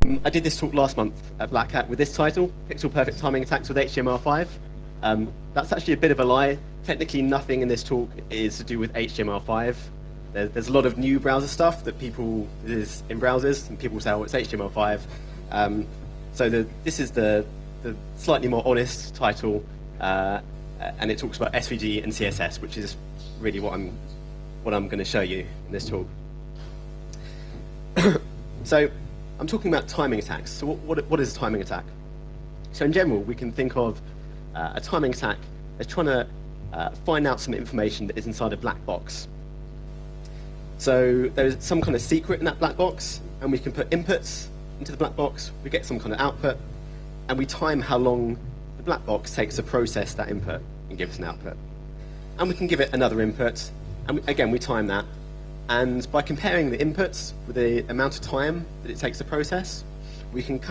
I did this talk last month at Black Hat with this title, Pixel Perfect Timing Attacks with HTML5. That's actually a bit of a lie. Technically, nothing in this talk is to do with HTML5. There's a lot of new browser stuff that is in browsers, and people say, oh, it's HTML5. So this is the slightly more honest title, and it talks about SVG and CSS, which is really what I'm going to show you in this talk. So I'm talking about timing attacks. So what is a timing attack? So in general, we can think of a timing attack as trying to find out some information that is inside a black box. So there's some kind of secret in that black box, and we can put inputs into the black box, we get some kind of output, and we time how long the black box takes to process that input and give us an output. And we can give it another input, and again, we time that. And by comparing the inputs with the amount of time that it takes to process, we can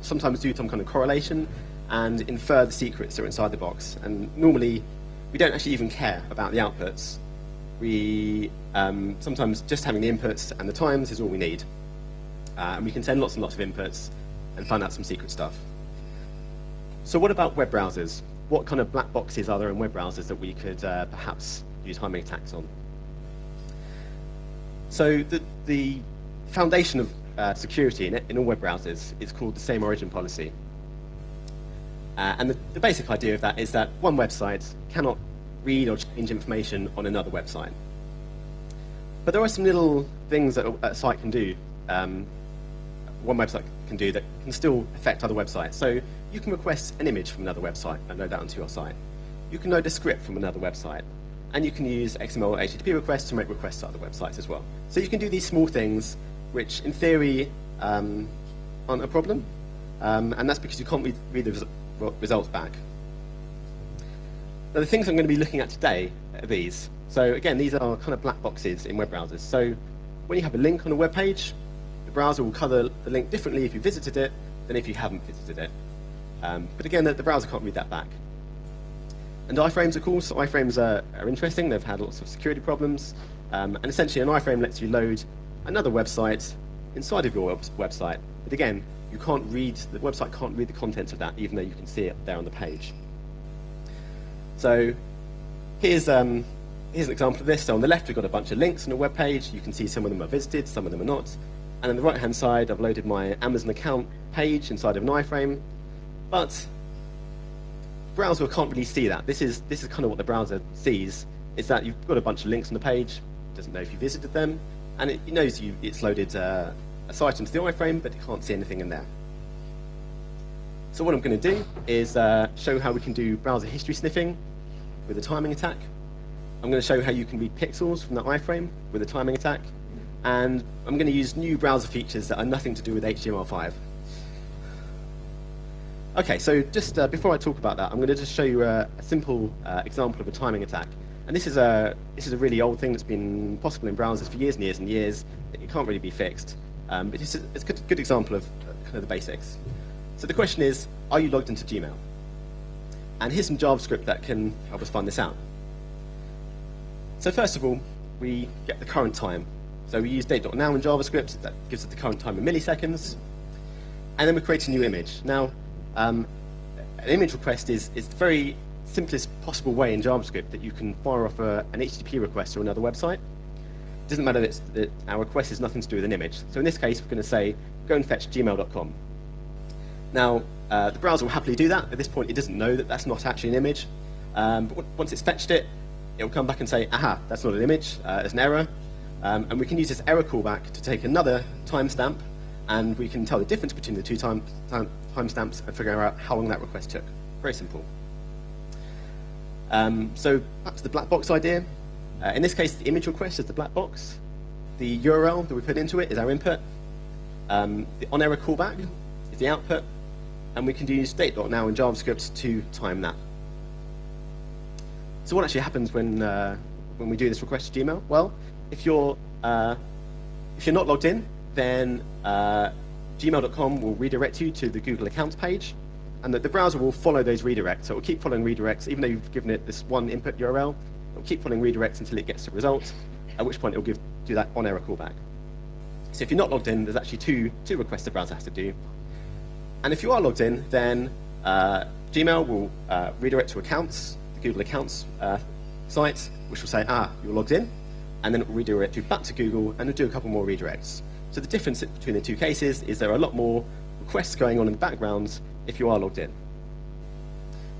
sometimes do some kind of correlation and infer the secrets that are inside the box. And normally, we don't actually even care about the outputs. We sometimes just having the inputs and the times is all we need. And we can send lots and lots of inputs and find out some secret stuff. So what about web browsers? What kind of black boxes are there in web browsers that we could perhaps use timing attacks on? So the foundation of security in all web browsers is called the same origin policy. And the basic idea of that is that one website cannot read or change information on another website. But there are some little things that a site can do, one website can do that can still affect other websites. So you can request an image from another website and load that onto your site. You can load a script from another website. And you can use XML or HTTP requests to make requests to other websites as well. So you can do these small things, which in theory aren't a problem. And that's because you can't read the results back. Now, the things I'm going to be looking at today are these. So again, these are kind of black boxes in web browsers. So when you have a link on a web page, the browser will color the link differently if you visited it than if you haven't visited it. But again, the browser can't read that back. And iframes, of course, iframes are interesting. They've had lots of security problems. And essentially, an iframe lets you load another website inside of your website. But again, the website can't read the contents of that, even though you can see it there on the page. So here's an example of this. So on the left, we've got a bunch of links on a web page. You can see some of them are visited, some of them are not. And on the right-hand side, I've loaded my Amazon account page inside of an iframe. But browser can't really see that. This is kind of what the browser sees, is that you've got a bunch of links on the page, doesn't know if you visited them, and it knows it's loaded a site into the iframe, but it can't see anything in there. So what I'm going to do is show how we can do browser history sniffing with a timing attack. I'm going to show how you can read pixels from that iframe with a timing attack, and I'm going to use new browser features that are nothing to do with HTML5. Okay, so just before I talk about that, I'm going to just show you a simple example of a timing attack. And this is a really old thing that's been possible in browsers for years and years and years. It can't really be fixed. But it's a good example of kind of the basics. So the question is, are you logged into Gmail? And here's some JavaScript that can help us find this out. So first of all, we get the current time. So we use date.now in JavaScript. That gives us the current time in milliseconds. And then we create a new image. Now, an image request is the very simplest possible way in JavaScript that you can fire off an HTTP request to another website. It doesn't matter that our request has nothing to do with an image. So in this case, we're going to say, go and fetch gmail.com. Now, the browser will happily do that. At this point, it doesn't know that that's not actually an image. But once it's fetched it, it will come back and say, aha, that's not an image, there's an error. And we can use this error callback to take another timestamp, and we can tell the difference between the two timestamps and figure out how long that request took. Very simple. So back to the black box idea. In this case, the image request is the black box. The URL that we put into it is our input. The on-error callback is the output. And we can use date.now in JavaScript to time that. So what actually happens when we do this request to Gmail? Well, if you're not logged in, then gmail.com will redirect you to the Google Accounts page, and the browser will follow those redirects. So it will keep following redirects, even though you've given it this one input URL. It will keep following redirects until it gets the result, at which point it will do that on-error callback. So if you're not logged in, there's actually two requests the browser has to do. And if you are logged in, then Gmail will redirect to accounts, the Google Accounts site, which will say, you're logged in, and then it will redirect you back to Google, and it'll do a couple more redirects. So the difference between the two cases is there are a lot more requests going on in the background if you are logged in.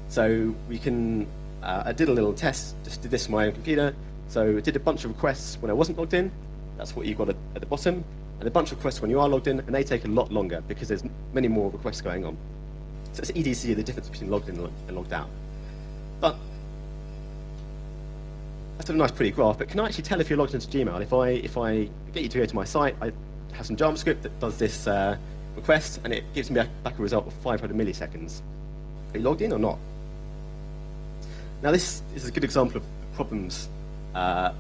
So we can, I did a little test, just did this on my own computer. So I did a bunch of requests when I wasn't logged in. That's what you've got at the bottom. And a bunch of requests when you are logged in, and they take a lot longer because there's many more requests going on. So it's easy to see the difference between logged in and logged out. But that's a nice pretty graph, but can I actually tell if you're logged into Gmail? If I get you to go to my site, I have some JavaScript that does this request, and it gives me back a result of 500 milliseconds. Are you logged in or not? Now this is a good example of problems that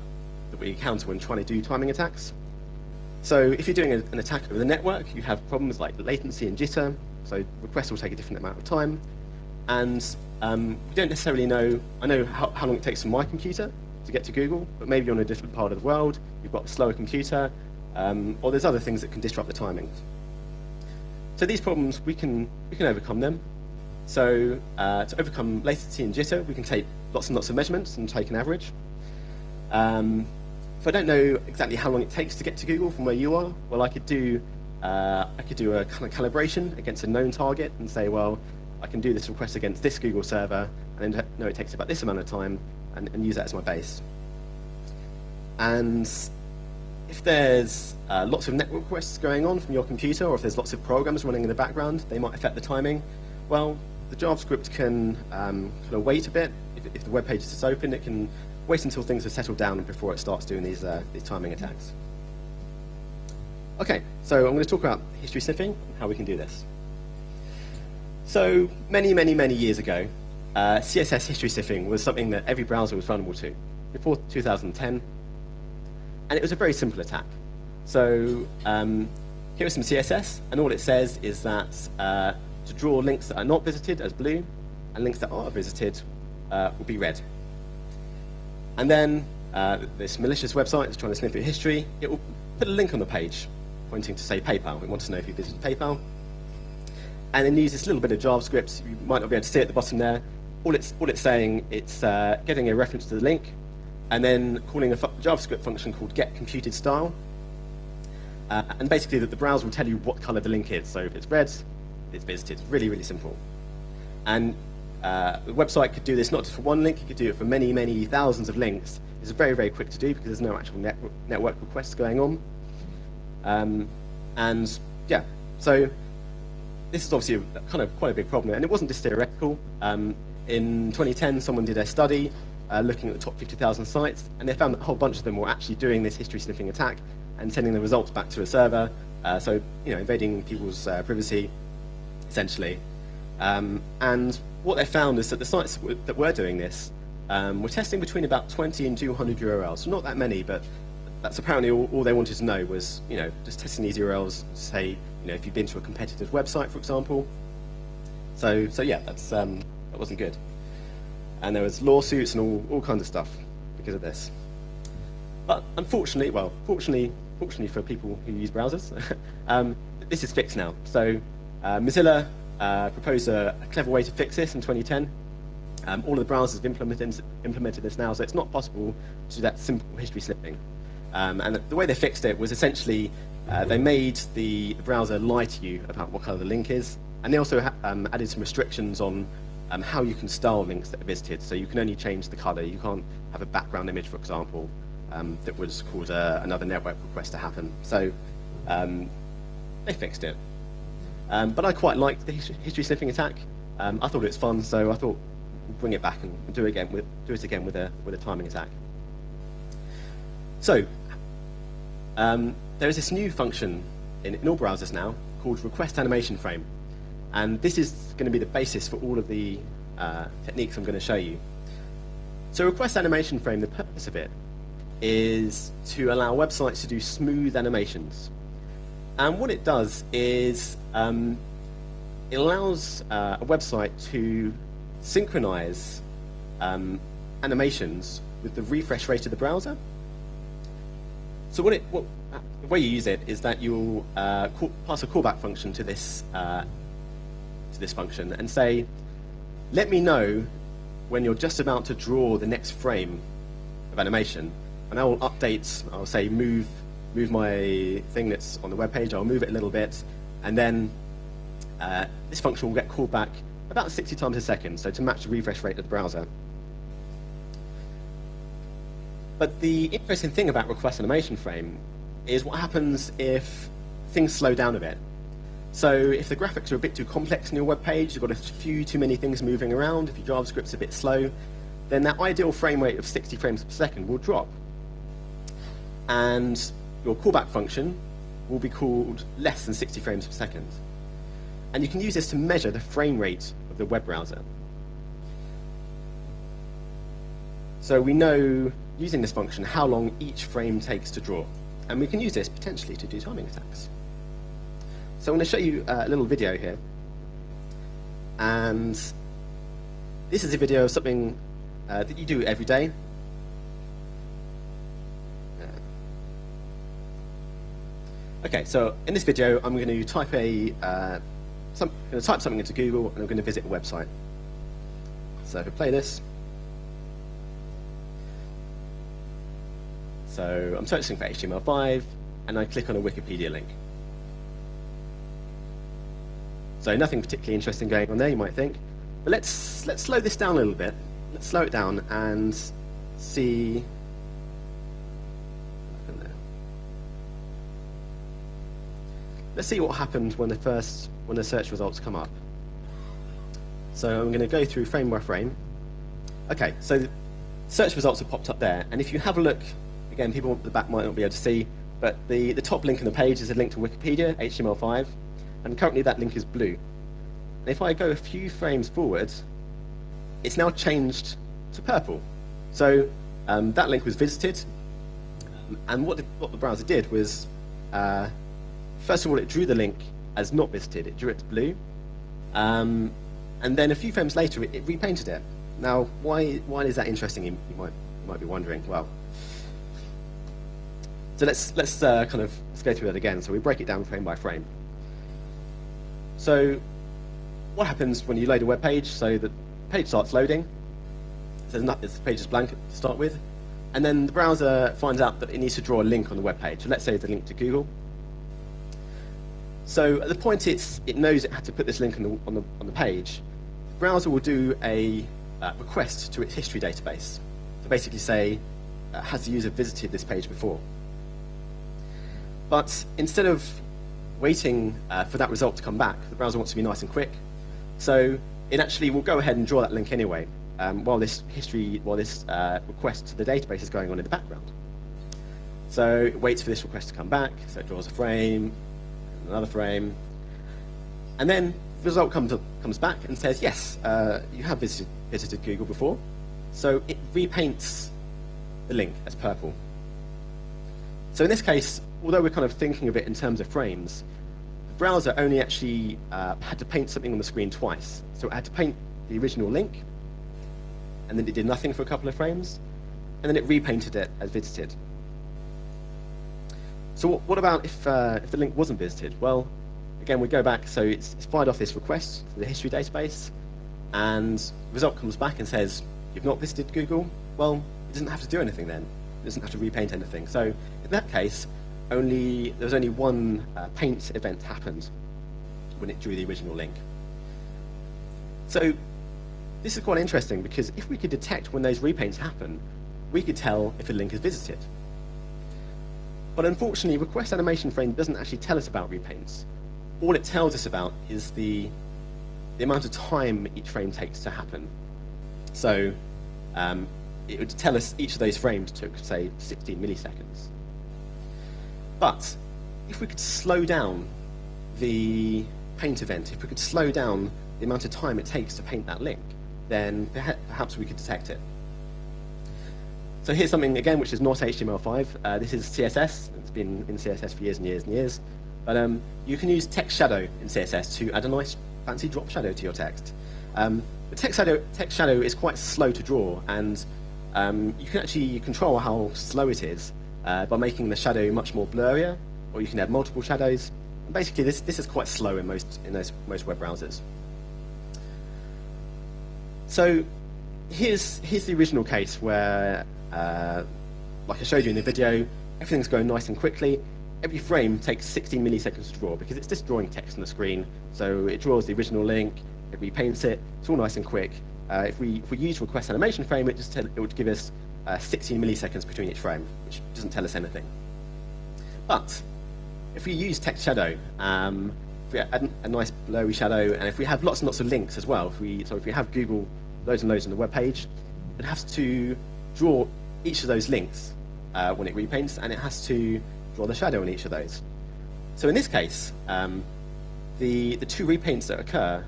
we encounter when trying to do timing attacks. So if you're doing an attack over the network, you have problems like latency and jitter, so requests will take a different amount of time. And we don't necessarily know, I know how long it takes from my computer to get to Google, but maybe you're in a different part of the world, you've got a slower computer, or there's other things that can disrupt the timing. So these problems, we can overcome them. So to overcome latency and jitter, we can take lots and lots of measurements and take an average. If I don't know exactly how long it takes to get to Google from where you are, well, I could do a kind of calibration against a known target and say, well, I can do this request against this Google server, and then know it takes about this amount of time, and use that as my base. And if there's lots of network requests going on from your computer, or if there's lots of programs running in the background, they might affect the timing. Well, the JavaScript can kind of wait a bit. If the web page is open, it can wait until things have settled down before it starts doing these timing attacks. Okay, so I'm going to talk about history sniffing and how we can do this. So many years ago, CSS history sniffing was something that every browser was vulnerable to, before 2010. And it was a very simple attack. So here is some CSS, and all it says is that to draw links that are not visited as blue, and links that are visited will be red. And then this malicious website that's trying to sniff your history, it will put a link on the page pointing to, say, PayPal. We want to know if you visited PayPal. And then use this little bit of JavaScript. You might not be able to see it at the bottom there. All it's saying, it's getting a reference to the link, and then calling a JavaScript function called getComputedStyle. And basically, the browser will tell you what color the link is. So if it's red, it's visited. Really simple. And the website could do this not just for one link, it could do it for many thousands of links. It's very quick to do because there's no actual network requests going on. And yeah, so this is obviously kind of quite a big problem, and it wasn't just theoretical. In 2010, someone did a study looking at the top 50,000 sites, and they found that a whole bunch of them were actually doing this history sniffing attack and sending the results back to a server, so invading people's privacy, essentially. And what they found is that the sites that were doing this were testing between about 20 and 200 URLs. So not that many, but that's apparently all they wanted to know was, just testing these URLs, say, if you've been to a competitor's website, for example. So yeah, that wasn't good. And there was lawsuits and all kinds of stuff because of this. But unfortunately, well, fortunately for people who use browsers, this is fixed now. So Mozilla proposed a clever way to fix this in 2010. All of the browsers have implemented this now, so it's not possible to do that simple history sniffing. And the way they fixed it was essentially they made the browser lie to you about what color the link is, and they also added some restrictions on how you can style links that are visited. So you can only change the color. You can't have a background image, for example, that would cause another network request to happen. So they fixed it. But I quite liked the history sniffing attack. I thought it was fun, so I thought we'll bring it back and do it again with a timing attack. So there is this new function in all browsers now called request animation frame, and this is going to be the basis for all of the techniques I'm going to show you. So request animation frame, the purpose of it is to allow websites to do smooth animations. And what it does is it allows a website to synchronize animations with the refresh rate of the browser. So the way you use it is that you'll pass a callback function to this function and say, let me know when you're just about to draw the next frame of animation, and I will update. I'll say move my thing that's on the web page. I'll move it a little bit, and then this function will get called back about 60 times a second, so to match the refresh rate of the browser. But the interesting thing about request animation frame is what happens if things slow down a bit. So if the graphics are a bit too complex in your web page, you've got a few too many things moving around, if your JavaScript's a bit slow, then that ideal frame rate of 60 frames per second will drop. And your callback function will be called less than 60 frames per second. And you can use this to measure the frame rate of the web browser. So we know, using this function, how long each frame takes to draw. And we can use this potentially to do timing attacks. So I'm going to show you a little video here. And this is a video of something that you do every day. Okay, so in this video, I'm going to type something into Google, and I'm going to visit a website. So if I play this, so I'm searching for HTML5, and I click on a Wikipedia link. So nothing particularly interesting going on there, you might think. But let's slow this down a little bit. Let's slow it down and see. Let's see what happens when the search results come up. So I'm going to go through frame by frame. Okay, so the search results have popped up there, and if you have a look, again, people at the back might not be able to see, but the top link on the page is a link to Wikipedia, HTML5, and currently that link is blue. And if I go a few frames forward, it's now changed to purple. So that link was visited, and what the browser did was, first of all, it drew the link as not visited. It drew it to blue, and then a few frames later, it repainted it. Now, why is that interesting? You might be wondering. Well, so let's go through that again. So we break it down frame by frame. So what happens when you load a web page? So the page starts loading. So the page is blank to start with, and then the browser finds out that it needs to draw a link on the web page. So let's say it's a link to Google. So at the point it knows it had to put this link on the page, the browser will do a request to its history database to basically say, has the user visited this page before? But instead of waiting for that result to come back, the browser wants to be nice and quick. So it actually will go ahead and draw that link anyway, while this request to the database is going on in the background. So it waits for this request to come back, so it draws a frame, another frame, and then the result comes back and says, yes, you have visited Google before. So it repaints the link as purple. So in this case, although we're kind of thinking of it in terms of frames, the browser only actually had to paint something on the screen twice. So it had to paint the original link, and then it did nothing for a couple of frames, and then it repainted it as visited. So what about if the link wasn't visited? Well, again, we go back, so it's fired off this request to the history database, and the result comes back and says, you've not visited Google? Well, it doesn't have to do anything then. It doesn't have to repaint anything. So in that case, there was only one paint event happened when it drew the original link. So this is quite interesting, because if we could detect when those repaints happen, we could tell if a link is visited. But unfortunately, request animation frame doesn't actually tell us about repaints. All it tells us about is the amount of time each frame takes to happen. So it would tell us each of those frames took, say, 16 milliseconds. But if we could slow down the paint event, if we could slow down the amount of time it takes to paint that link, then perhaps we could detect it. So here's something, again, which is not HTML5. This is CSS. It's been in CSS for years and years and years. But you can use text shadow in CSS to add a nice fancy drop shadow to your text. But text shadow is quite slow to draw, and you can actually control how slow it is by making the shadow much more blurrier, or you can add multiple shadows. And basically, this is quite slow in most web browsers. So here's the original case where, like I showed you in the video, everything's going nice and quickly. Every frame takes 16 milliseconds to draw because it's just drawing text on the screen. So it draws the original link, it repaints it, it's all nice and quick. If we use request animation frame, it would give us 16 milliseconds between each frame, which doesn't tell us anything. But if we use text shadow, if we add a nice blurry shadow, and if we have lots and lots of links as well, if we have Google loads and loads on the web page, it has to draw each of those links when it repaints, and it has to draw the shadow on each of those. So in this case, the two repaints that occur,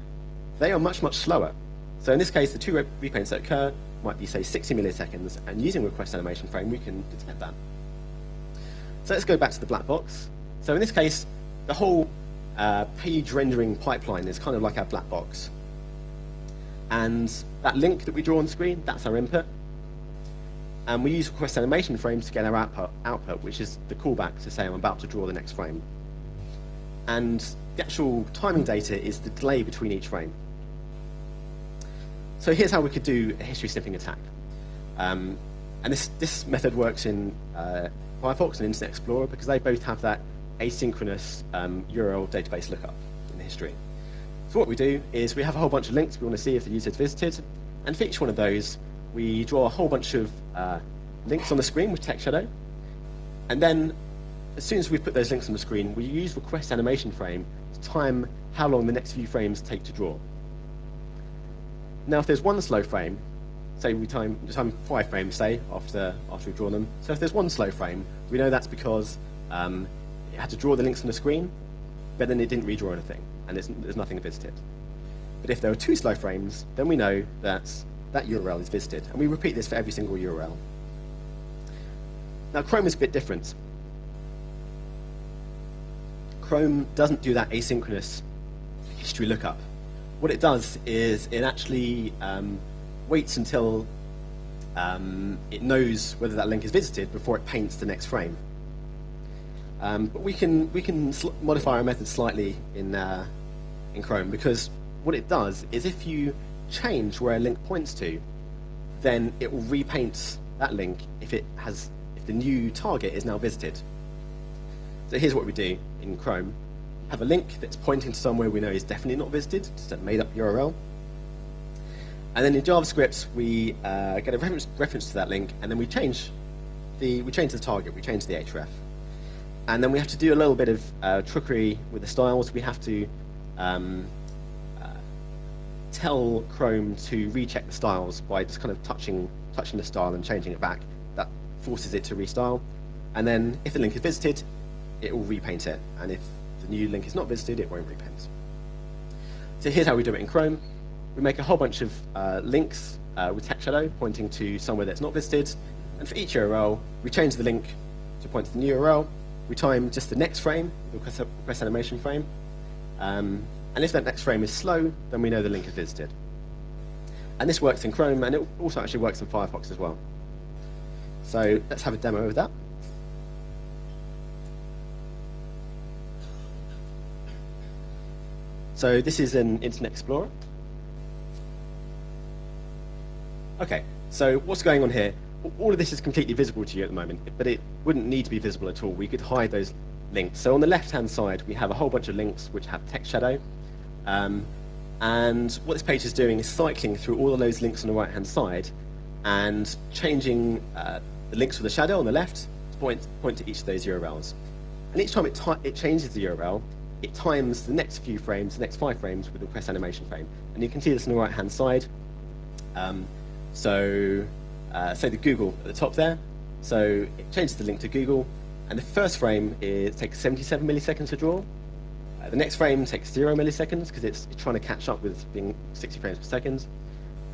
they are much, much slower. So in this case, the two repaints that occur might be, say, 60 milliseconds, and using request animation frame, we can detect that. So let's go back to the black box. So in this case, the whole page rendering pipeline is kind of like our black box. And that link that we draw on the screen, that's our input. And we use request animation frames to get our output, which is the callback to say I'm about to draw the next frame. And the actual timing data is the delay between each frame. So here's how we could do a history sniffing attack. And this method works in Firefox and Internet Explorer because they both have that asynchronous URL database lookup in the history. So what we do is we have a whole bunch of links we want to see if the user's visited, and for each one of those, we draw a whole bunch of links on the screen with text shadow, and then as soon as we've put those links on the screen, we use request animation frame to time how long the next few frames take to draw. Now, if there's one slow frame, say we time 5 frames, say, after we've drawn them. So if there's one slow frame, we know that's because it had to draw the links on the screen, but then it didn't redraw anything, and there's nothing visited. But if there are 2 slow frames, then we know that URL is visited, and we repeat this for every single URL. Now, Chrome is a bit different. Chrome doesn't do that asynchronous history lookup. What it does is it actually waits until it knows whether that link is visited before it paints the next frame. But we can modify our method slightly in Chrome, because what it does is if you change where a link points to, then it will repaint that link if the new target is now visited. So here's what we do in Chrome. Have a link that's pointing to somewhere we know is definitely not visited, just a made-up URL. And then in JavaScript, we get a reference to that link, and then we change the target, we change the href. And then we have to do a little bit of trickery with the styles. We have to tell Chrome to recheck the styles by just kind of touching the style and changing it back. That forces it to restyle. And then if the link is visited, it will repaint it. And if the new link is not visited, it won't repaint. So here's how we do it in Chrome. We make a whole bunch of links with text shadow pointing to somewhere that's not visited. And for each URL, we change the link to point to the new URL. We time just the next frame, the request animation frame. And if that next frame is slow, then we know the link is visited. And this works in Chrome, and it also actually works in Firefox as well. So let's have a demo of that. So this is an Internet Explorer. Okay, so what's going on here? All of this is completely visible to you at the moment, but it wouldn't need to be visible at all. We could hide those links. So on the left-hand side, we have a whole bunch of links which have text shadow. And what this page is doing is cycling through all of those links on the right-hand side and changing the links with the shadow on the left to point to each of those URLs. And each time it changes the URL, it times the next few frames, the next 5 frames with the request animation frame. And you can see this on the right-hand side. Say the Google at the top there. So it changes the link to Google, and the first frame takes 77 milliseconds to draw. The next frame takes 0 milliseconds because it's trying to catch up with being 60 frames per second.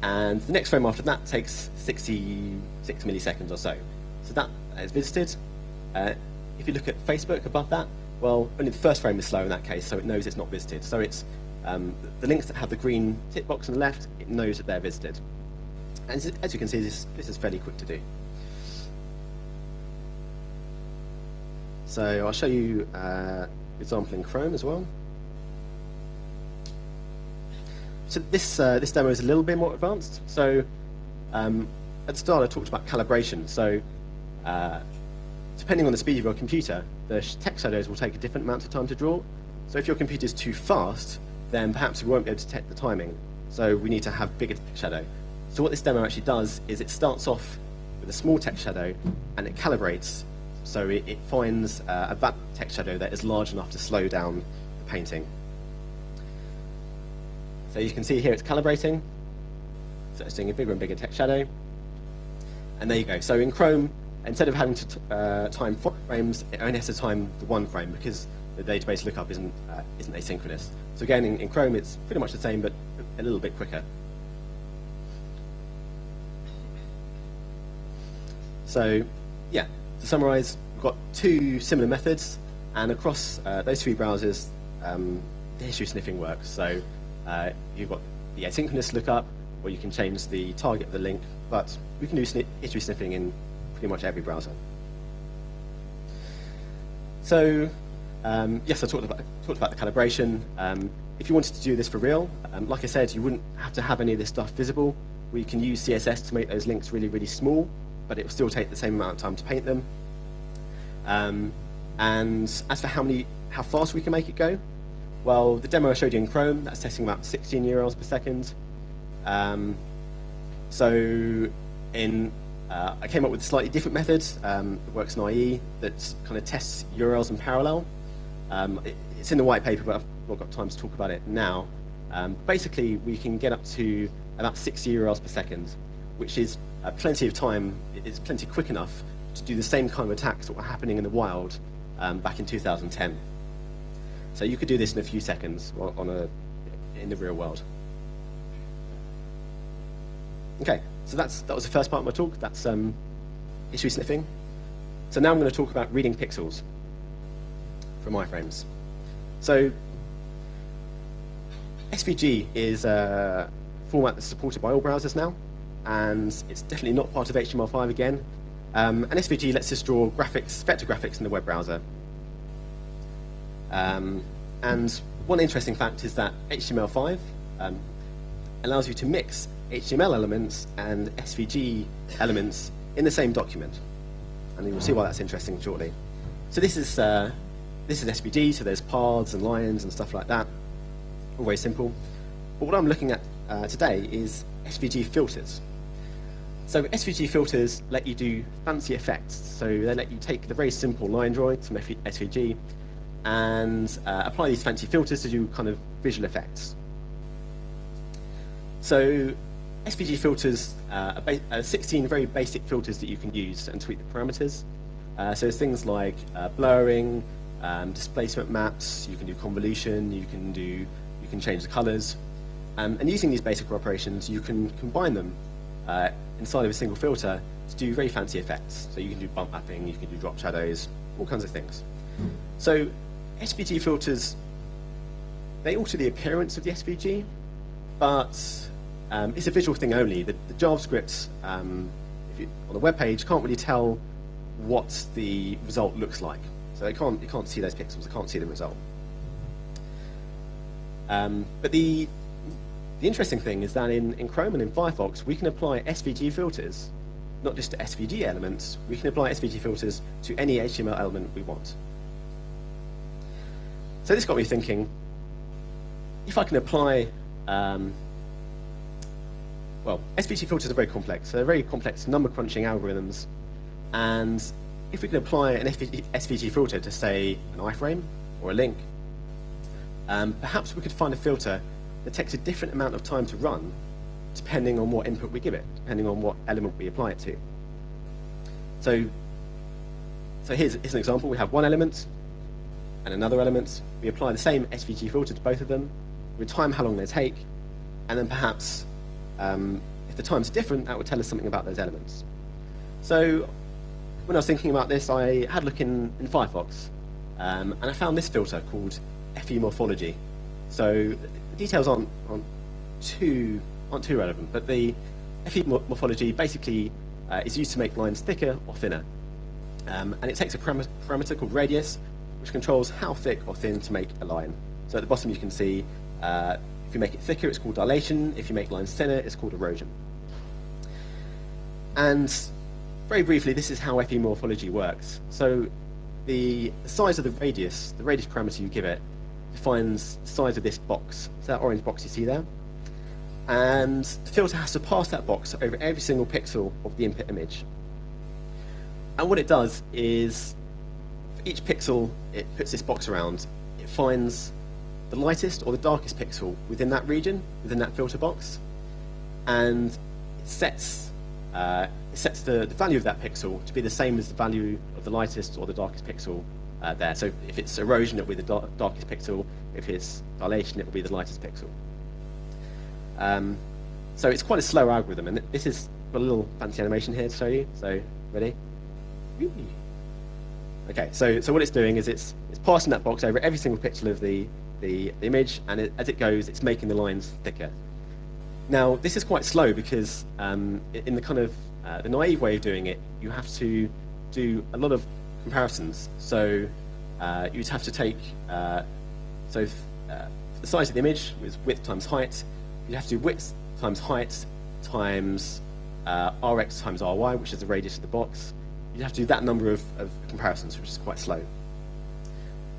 And the next frame after that takes 66 milliseconds or so. So that is visited. If you look at Facebook above that, well, only the first frame is slow in that case, so it knows it's not visited. So it's the links that have the green tick box on the left, it knows that they're visited. And as you can see, this is fairly quick to do. So I'll show you example in Chrome as well. So this demo is a little bit more advanced. So at the start I talked about calibration. So depending on the speed of your computer, the text shadows will take a different amount of time to draw. So if your computer is too fast, then perhaps we won't be able to detect the timing. So we need to have bigger text shadow. So what this demo actually does is it starts off with a small text shadow and it calibrates. So it finds a text shadow that is large enough to slow down the painting. So you can see here it's calibrating. So it's doing a bigger and bigger text shadow. And there you go. So in Chrome, instead of having to time 4 frames, it only has to time the 1 frame because the database lookup isn't asynchronous. So again, in Chrome, it's pretty much the same, but a little bit quicker. So yeah, to summarize, we've got 2 similar methods, and across those 3 browsers, the history sniffing works. So you've got the asynchronous lookup, where you can change the target of the link, but we can do history sniffing in pretty much every browser. So yes, I talked about the calibration. If you wanted to do this for real, like I said, you wouldn't have to have any of this stuff visible. We can use CSS to make those links really, really small, but it will still take the same amount of time to paint them. And as for how fast we can make it go, well, the demo I showed you in Chrome, that's testing about 16 URLs per second. I came up with a slightly different method that works in IE that kind of tests URLs in parallel. It's in the white paper, but I've not got time to talk about it now. Basically, we can get up to about 60 URLs per second, which is plenty of time. It's plenty quick enough to do the same kind of attacks that were happening in the wild back in 2010. So you could do this in a few seconds in the real world. Okay, so that was the first part of my talk. That's history sniffing. So now I'm going to talk about reading pixels from iframes. So SVG is a format that's supported by all browsers now, and it's definitely not part of HTML5 again. And SVG lets us draw graphics, vector graphics in the web browser. And one interesting fact is that HTML5 allows you to mix HTML elements and SVG elements in the same document. And you'll see why that's interesting shortly. So this is SVG, so there's paths and lines and stuff like that. All very simple. But what I'm looking at today is SVG filters. So SVG filters let you do fancy effects. So they let you take the very simple line drawing from SVG and apply these fancy filters to do kind of visual effects. So SVG filters are 16 very basic filters that you can use and tweak the parameters. So there's things like blurring, displacement maps, you can do convolution, you can change the colors. And using these basic operations, you can combine them inside of a single filter to do very fancy effects. So you can do bump mapping, you can do drop shadows, all kinds of things. So SVG filters, they alter the appearance of the SVG, but it's a visual thing only. The JavaScript on the web page can't really tell what the result looks like. So it can't see those pixels, it can't see the result. But the interesting thing is that in Chrome and in Firefox, we can apply SVG filters, not just to SVG elements, we can apply SVG filters to any HTML element we want. So this got me thinking, if I can apply, well, SVG filters are very complex. So they're very complex number crunching algorithms. And if we can apply an SVG filter to, say, an iframe or a link, perhaps we could find a filter that takes a different amount of time to run depending on what input we give it, depending on what element we apply it to. So here's an example. We have one element and another element. We apply the same SVG filter to both of them. We time how long they take, and then perhaps if the times are different, that would tell us something about those elements. So when I was thinking about this, I had a look in Firefox, and I found this filter called FE morphology. So the details aren't too relevant, but the FE morphology basically is used to make lines thicker or thinner. And it takes a parameter called radius, which controls how thick or thin to make a line. So at the bottom you can see, if you make it thicker, it's called dilation. If you make lines thinner, it's called erosion. And very briefly, this is how FE morphology works. So the size of the radius parameter you give it, defines the size of this box. So that orange box you see there. And the filter has to pass that box over every single pixel of the input image. And what it does is, for each pixel it puts this box around, it finds the lightest or the darkest pixel within that region, within that filter box, and it sets the value of that pixel to be the same as the value of the lightest or the darkest pixel there. So if it's erosion, it will be the darkest pixel. If it's dilation, it will be the lightest pixel. So it's quite a slow algorithm, and this is got a little fancy animation here to show you. So ready? Okay, so what it's doing is it's passing that box over every single pixel of the image, and as it goes, it's making the lines thicker. Now, this is quite slow because in the kind of the naive way of doing it, you have to do a lot of comparisons. So you'd have to take for the size of the image with width times height, you have to do width times height times Rx times Ry, which is the radius of the box. You have to do that number of comparisons, which is quite slow.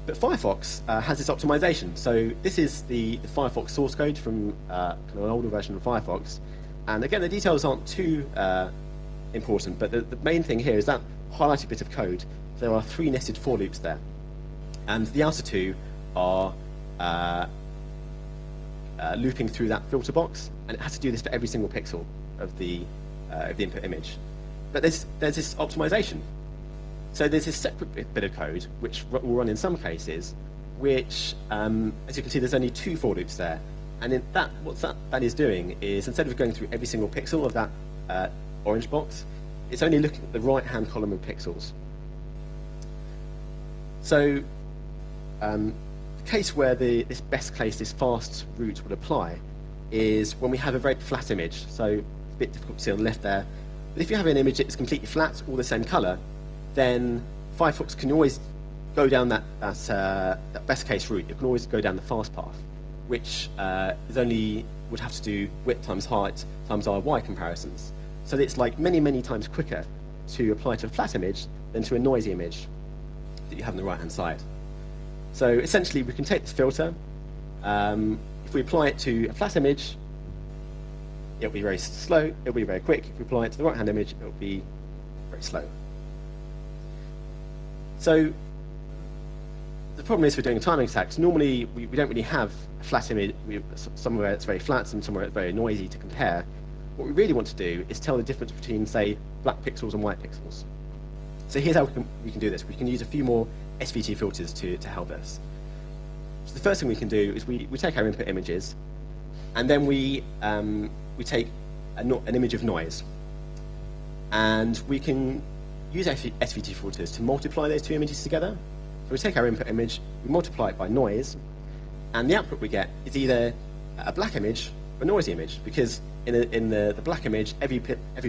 But Firefox has this optimization. So this is the Firefox source code from kind of an older version of Firefox. And again, the details aren't too important, but the main thing here is that highlighted bit of code. There are 3 nested for loops there. And the outer 2 are looping through that filter box, and it has to do this for every single pixel of the input image. But there's this optimization. So there's this separate bit of code, which will run in some cases, which, as you can see, there's only 2 for loops there. And in that, what that is doing is, instead of going through every single pixel of that orange box, it's only looking at the right-hand column of pixels. So the case where this best case, this fast route would apply, is when we have a very flat image. So it's a bit difficult to see on the left there. But if you have an image that's completely flat, all the same color, then Firefox can always go down that best case route. You can always go down the fast path, which would have to do width times height times RY comparisons. So it's like many, many times quicker to apply to a flat image than to a noisy image that you have on the right-hand side. So essentially, we can take this filter. If we apply it to a flat image, it'll be very slow, it'll be very quick. If we apply it to the right-hand image, it'll be very slow. So the problem is, for doing timing attacks, normally we don't really have a flat image. We have somewhere it's very flat and somewhere it's very noisy to compare. What we really want to do is tell the difference between, say, black pixels and white pixels. So here's how we can do this. We can use a few more SVG filters to help us. So the first thing we can do is we take our input images, and then we take an image of noise, and we can use SVG filters to multiply those 2 images together. So we take our input image, we multiply it by noise, and the output we get is either a black image or a noisy image, because in the black image, every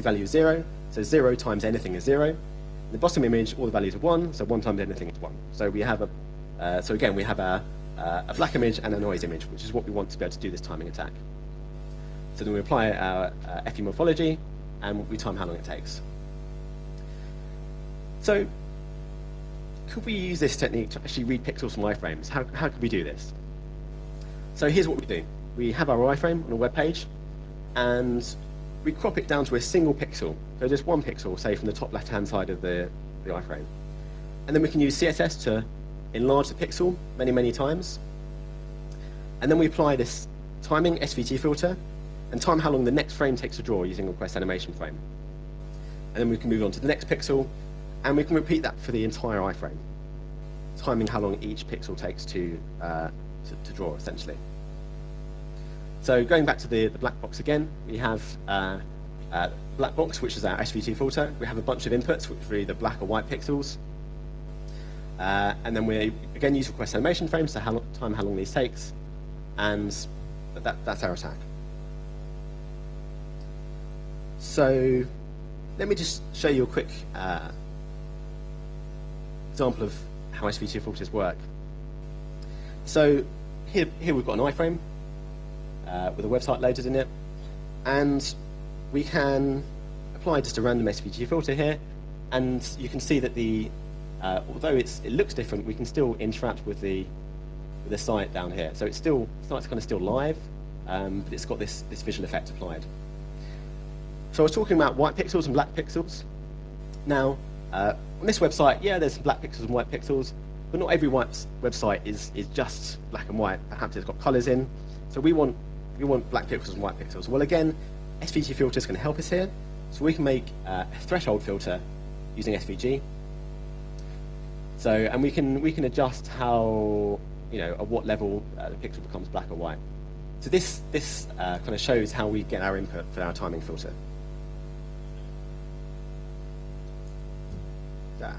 value is 0, so 0 times anything is 0. In the bottom image, all the values are 1, so 1 times anything is 1. So we have we have a black image and a noise image, which is what we want to be able to do this timing attack. So then we apply our FE morphology, and we time how long it takes. So could we use this technique to actually read pixels from iframes? How could we do this? So here's what we do. We have our iframe on a web page, and we crop it down to a single pixel. So just 1 pixel, say, from the top left-hand side of the iframe. And then we can use CSS to enlarge the pixel many, many times. And then we apply this timing SVG filter and time how long the next frame takes to draw using a request animation frame. And then we can move on to the next pixel, and we can repeat that for the entire iframe, timing how long each pixel takes to draw, essentially. So going back to the black box again, we have black box, which is our SVG filter. We have a bunch of inputs, which are either black or white pixels. And then we again use request animation frames to time how long these takes, and that's our attack. So let me just show you a quick example of how SVG filters work. So here we've got an iframe with a website loaded in it, and we can apply just a random SVG filter here, and you can see that although it looks different, we can still interact with the site down here. So it's kind of still live, but it's got this visual effect applied. So I was talking about white pixels and black pixels. Now, on this website, yeah, there's some black pixels and white pixels, but not every website is just black and white. Perhaps it's got colors in. So we want black pixels and white pixels. Well, again, SVG filters can help us here. So we can make a threshold filter using SVG. So, and we can adjust how, at what level the pixel becomes black or white. So this kind of shows how we get our input for our timing filter. There.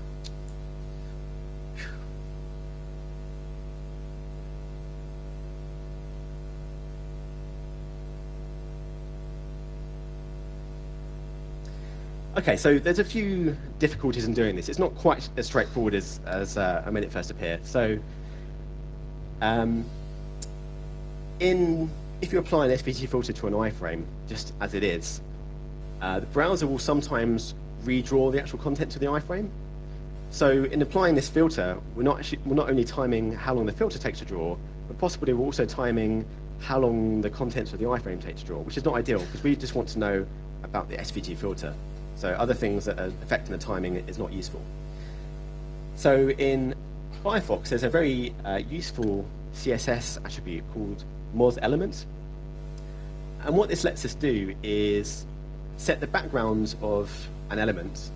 Okay, so there's a few difficulties in doing this. It's not quite as straightforward as I made it first appear. So, if you apply an SVG filter to an iframe, just as it is, the browser will sometimes redraw the actual content to the iframe. So, in applying this filter, we're not only timing how long the filter takes to draw, but possibly we're also timing how long the contents of the iframe take to draw, which is not ideal because we just want to know about the SVG filter. So other things that are affecting the timing is not useful. So in Firefox, there's a very useful CSS attribute called MosElement. And what this lets us do is set the background of an element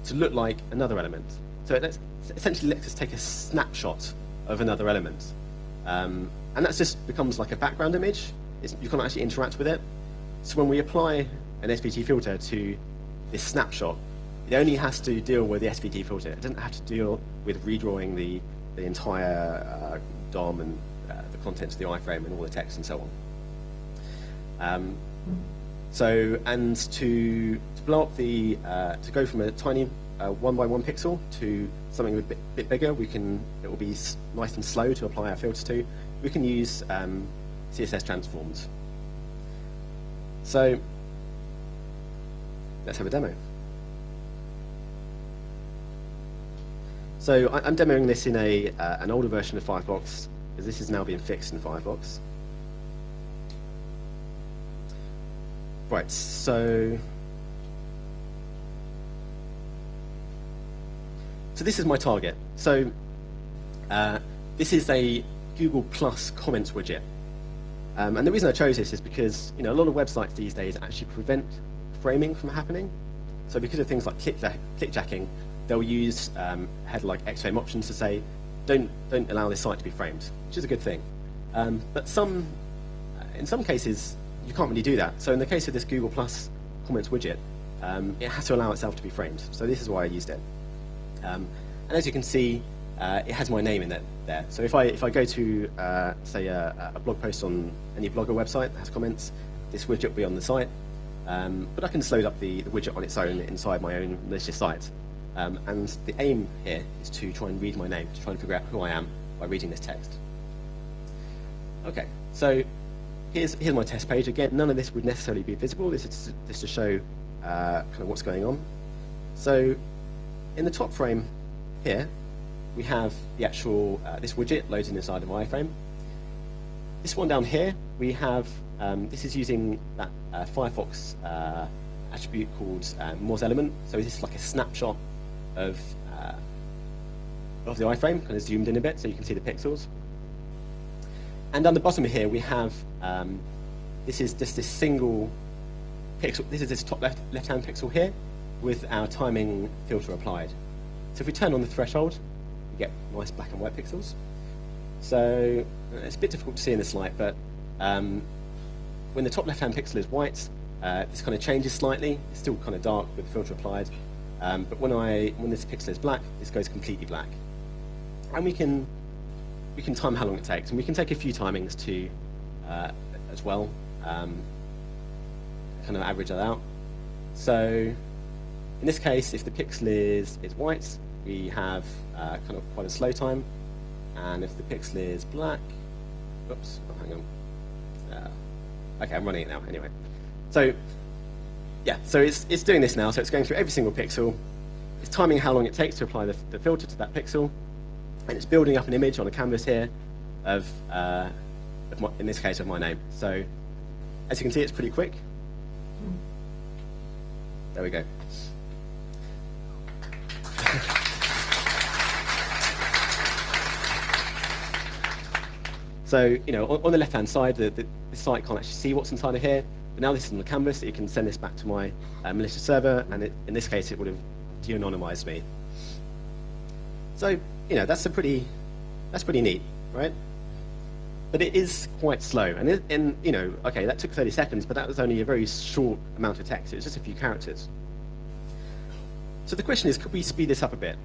to look like another element. So it essentially lets us take a snapshot of another element. And that just becomes like a background image. You can't actually interact with it. So when we apply an SVG filter to this snapshot, it only has to deal with the SVG filter. It doesn't have to deal with redrawing the entire DOM and the contents of the iframe and all the text and so on. And to blow up to go from a tiny 1x1 pixel to something a bit bigger, it will be nice and slow to apply our filters to. We can use CSS transforms. So let's have a demo. So I'm demoing this in an older version of Firefox, because this is now being fixed in Firefox. Right, so this is my target. So this is a Google Plus comments widget. And the reason I chose this is because a lot of websites these days actually prevent framing from happening. So because of things like clickjacking, they'll use header like xframe options to say, don't allow this site to be framed, which is a good thing. But in some cases, you can't really do that. So in the case of this Google Plus comments widget, it has to allow itself to be framed. So this is why I used it. And as you can see, it has my name in there. So if I go to, say, a blog post on any blogger website that has comments, this widget will be on the site. But I can just load up the widget on its own inside my own malicious site. And the aim here is to try and read my name, to try and figure out who I am by reading this text. Okay, so here's my test page. Again, none of this would necessarily be visible. This is just to show kind of what's going on. So in the top frame here, we have the actual, this widget loaded inside of my iframe. This one down here, we have, this is using that Firefox attribute called MosElement. So this is like a snapshot of the iframe, kind of zoomed in a bit so you can see the pixels. And on the bottom here, we have, this is just this single pixel, this is this top left-hand pixel here with our timing filter applied. So if we turn on the threshold, we get nice black and white pixels. So it's a bit difficult to see in this light, but when the top left-hand pixel is white, this kind of changes slightly. It's still kind of dark with the filter applied. But when this pixel is black, this goes completely black. And we can time how long it takes, and we can take a few timings to as well, kind of average that out. So in this case, if the pixel is white, we have kind of quite a slow time. And if the pixel is black, oops, oh, hang on. Okay, I'm running it now anyway. So yeah, so it's doing this now. So it's going through every single pixel. It's timing how long it takes to apply the filter to that pixel. And it's building up an image on a canvas here of in this case, of my name. So as you can see, it's pretty quick. There we go. So, you know, on the left-hand side, the site can't actually see what's inside of here. But now this is on the canvas, you can send this back to my malicious server, and in this case, it would have de-anonymized me. So, you know, that's pretty neat, right? But it is quite slow, and you know, okay, that took 30 seconds, but that was only a very short amount of text. It was just a few characters. So the question is, could we speed this up a bit?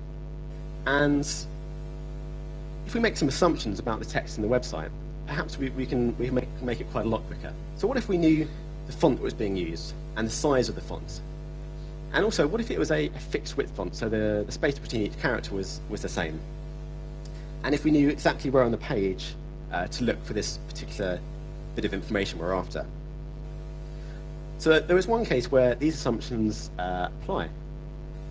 And if we make some assumptions about the text in the website, perhaps we can make it quite a lot quicker. So what if we knew the font that was being used and the size of the font? And also, what if it was a fixed width font, so the space between each character was the same? And if we knew exactly where on the page to look for this particular bit of information we're after? So there was one case where these assumptions apply,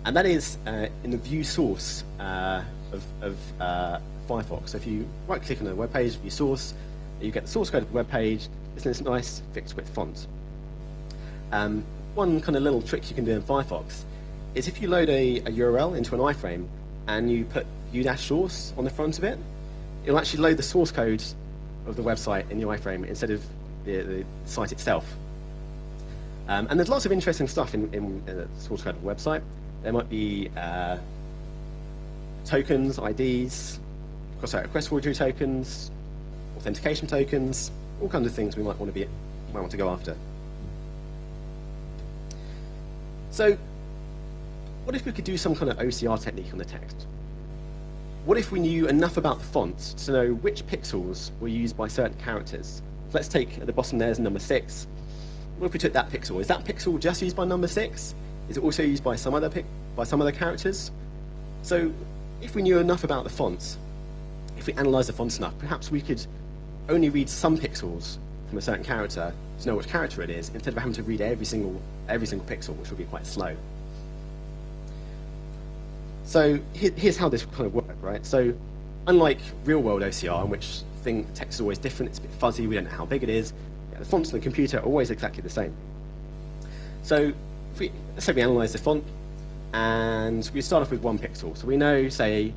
and that is in the view source of Firefox. So if you right-click on the web page, view source, you get the source code of the web page. It's this nice fixed width font. One kind of little trick you can do in Firefox is if you load a URL into an iframe and you put view-source on the front of it, it'll actually load the source code of the website in the iframe instead of the site itself. And there's lots of interesting stuff in the source code of the website. There might be tokens, IDs, cross-site request forgery tokens, authentication tokens, all kinds of things we might want to go after. So, what if we could do some kind of OCR technique on the text? What if we knew enough about the font to know which pixels were used by certain characters? So let's take at the bottom there's number 6. What if we took that pixel? Is that pixel just used by number 6? Is it also used by some other characters? So, if we knew enough about the fonts, if we analysed the fonts enough, perhaps we could only read some pixels from a certain character to know which character it is, instead of having to read every single pixel, which would be quite slow. So here's how this kind of works, right? So unlike real-world OCR, in which text is always different, it's a bit fuzzy, we don't know how big it is, the fonts on the computer are always exactly the same. So let's say we analyse the font, and we start off with 1 pixel. So we know, say,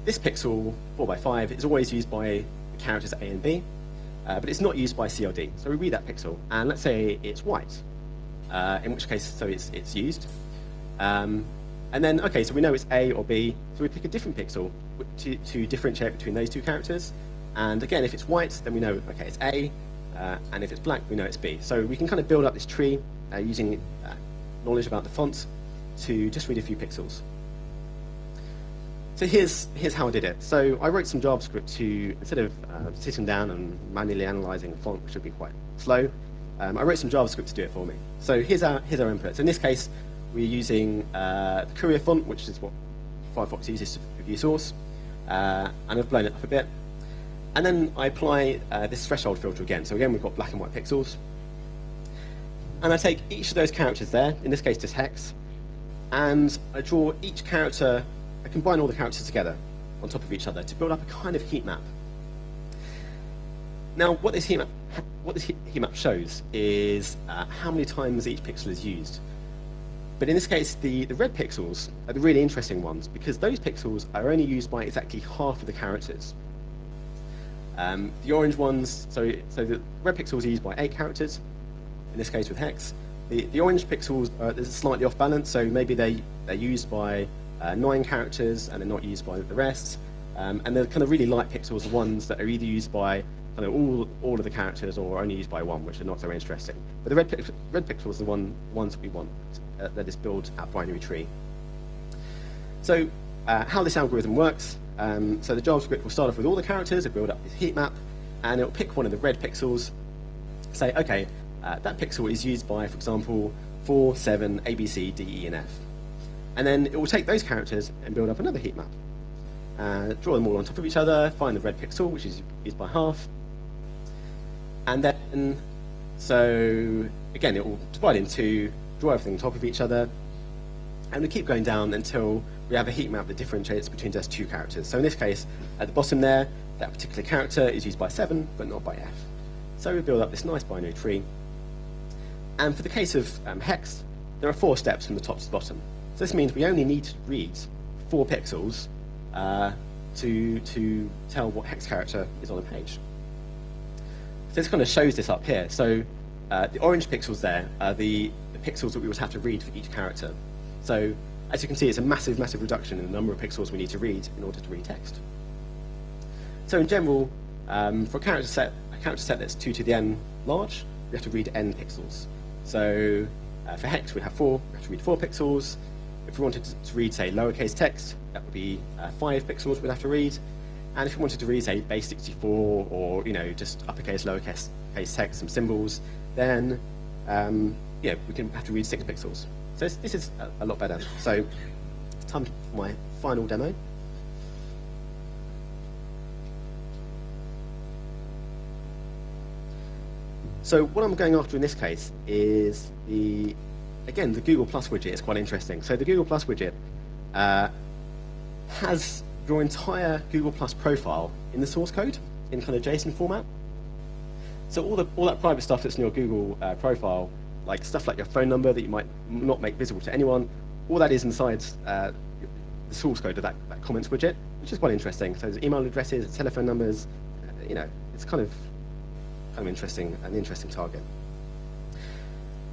this pixel, 4x5, is always used by the characters A and B, but it's not used by C or D. So we read that pixel, and let's say it's white, in which case, so it's used. And then, okay, so we know it's A or B, so we pick a different pixel to differentiate between those two characters. And again, if it's white, then we know, okay, it's A, and if it's black, we know it's B. So we can kind of build up this tree using knowledge about the font to just read a few pixels. So here's how I did it. So I wrote some JavaScript to, instead of sitting down and manually analyzing a font, which would be quite slow, I wrote some JavaScript to do it for me. So here's our inputs. In this case, we're using the Courier font, which is what Firefox uses for view source, and I've blown it up a bit. And then I apply this threshold filter again. So again, we've got black and white pixels. And I take each of those characters there, in this case just hex, and I draw each character, I combine all the characters together on top of each other to build up a kind of heat map. Now, what this heat map shows is how many times each pixel is used. But in this case, the red pixels are the really interesting ones, because those pixels are only used by exactly half of the characters. The orange ones, so the red pixels are used by 8 characters, in this case with hex. The orange pixels are slightly off balance, so maybe they're used by 9 characters and they're not used by the rest. And the kind of really light pixels are ones that are either used by kind of all of the characters or only used by 1, which are not so interesting. But the red pixels are the ones that we want. That is build our binary tree. So how this algorithm works, so the JavaScript will start off with all the characters, it'll build up this heat map, and it'll pick one of the red pixels, say, okay, that pixel is used by, for example, 4, 7, A, B, C, D, E, and F. And then it will take those characters and build up another heat map. Draw them all on top of each other, find the red pixel, which is used by half. And then, so again, it will divide in two, draw everything on top of each other, and we keep going down until we have a heat map that differentiates between just two characters. So in this case, at the bottom there, that particular character is used by 7, but not by F. So we build up this nice binary tree. And for the case of hex, there are 4 steps from the top to the bottom. So this means we only need to read 4 pixels to tell what hex character is on a page. So this kind of shows this up here. So the orange pixels there are the pixels that we would have to read for each character. So as you can see, it's a massive, massive reduction in the number of pixels we need to read in order to read text. So in general, for a character set that's 2 to the n large, we have to read n pixels. So for hex, we have 4. We have to read 4 pixels. If we wanted to read, say, lowercase text, that would be 5 pixels we'd have to read. And if we wanted to read, say, base 64 or just uppercase, lowercase text, some symbols, then we can have to read 6 pixels. So this is a lot better. So it's time for my final demo. So what I'm going after in this case is the Google Plus widget is quite interesting. So the Google Plus widget has your entire Google Plus profile in the source code in kind of JSON format. So all that private stuff that's in your Google profile, like stuff like your phone number that you might not make visible to anyone, all that is inside the source code of that comments widget, which is quite interesting. So there's email addresses, telephone numbers, it's kind of interesting, an interesting target.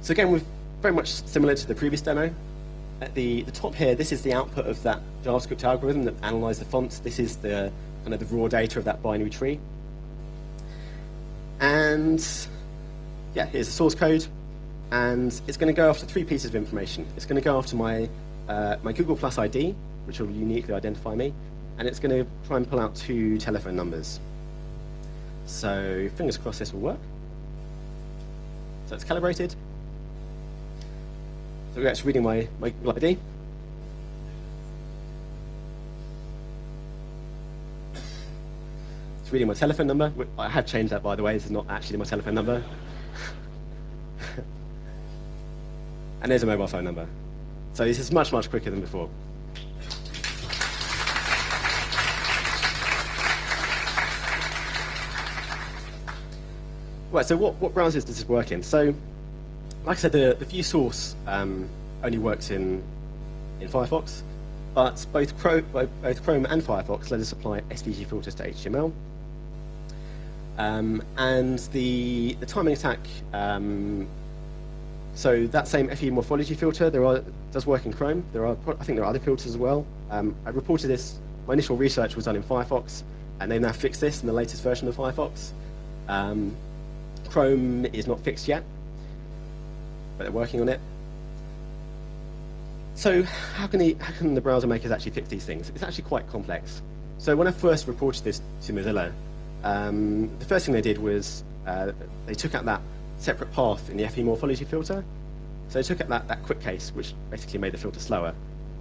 So again, we're very much similar to the previous demo. At the top here, this is the output of that JavaScript algorithm that analyzed the fonts. This is the kind of the raw data of that binary tree. And yeah, here's the source code. And it's going to go after 3 pieces of information. It's going to go after my Google Plus ID, which will uniquely identify me. And it's going to try and pull out 2 telephone numbers. So fingers crossed this will work. So it's calibrated. So we're actually reading my Google ID. It's reading my telephone number. I have changed that, by the way. This is not actually my telephone number. And there's a mobile phone number. So this is much, much quicker than before. Right, so what browsers does this work in? So, like I said, the view source only works in Firefox, but both Chrome and Firefox let us apply SVG filters to HTML. And the timing attack, so that same FE morphology filter does work in Chrome. I think there are other filters as well. I reported this. My initial research was done in Firefox, and they've now fixed this in the latest version of Firefox. Chrome is not fixed yet, but they're working on it. So how can the browser makers actually fix these things? It's actually quite complex. So when I first reported this to Mozilla, the first thing they did was they took out that separate path in the FE morphology filter. So they took out that quick case, which basically made the filter slower.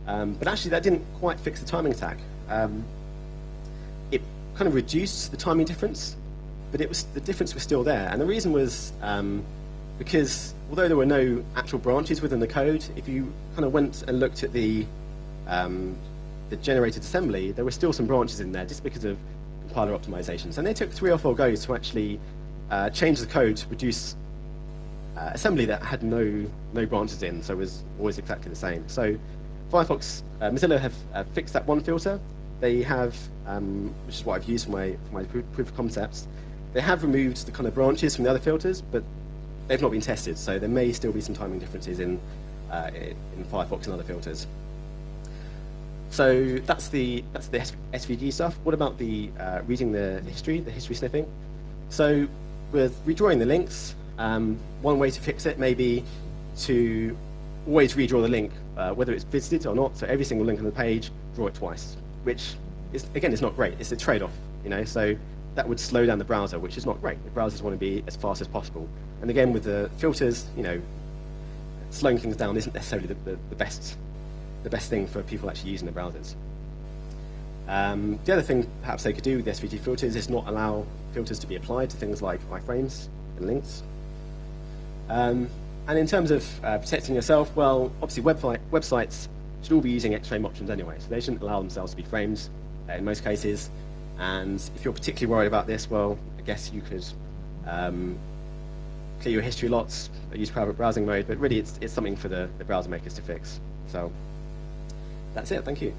But actually that didn't quite fix the timing attack. It kind of reduced the timing difference, but the difference was still there. And the reason was because although there were no actual branches within the code, if you kind of went and looked at the generated assembly, there were still some branches in there just because of compiler optimizations. And they took 3 or 4 goes to actually change the code to produce assembly that had no branches in, so it was always exactly the same. So Firefox, Mozilla have fixed that one filter. They have, which is what I've used for my proof of concepts, they have removed the kind of branches from the other filters, but they've not been tested, so there may still be some timing differences in Firefox and other filters. So that's the SVG stuff. What about the reading the history sniffing? So with redrawing the links, one way to fix it may be to always redraw the link, whether it's visited or not. So every single link on the page, draw it twice, which is, again, is not great. It's a trade-off, So that would slow down the browser, which is not great. The browsers want to be as fast as possible. And again, with the filters, slowing things down isn't necessarily the the best thing for people actually using the browsers. The other thing perhaps they could do with SVG filters is not allow filters to be applied to things like iframes and links. And in terms of protecting yourself, well, obviously websites should all be using X-frame options anyway, so they shouldn't allow themselves to be frames in most cases. And if you're particularly worried about this, well, I guess you could clear your history lots, use private browsing mode, but really it's something for the browser makers to fix. So that's it, thank you.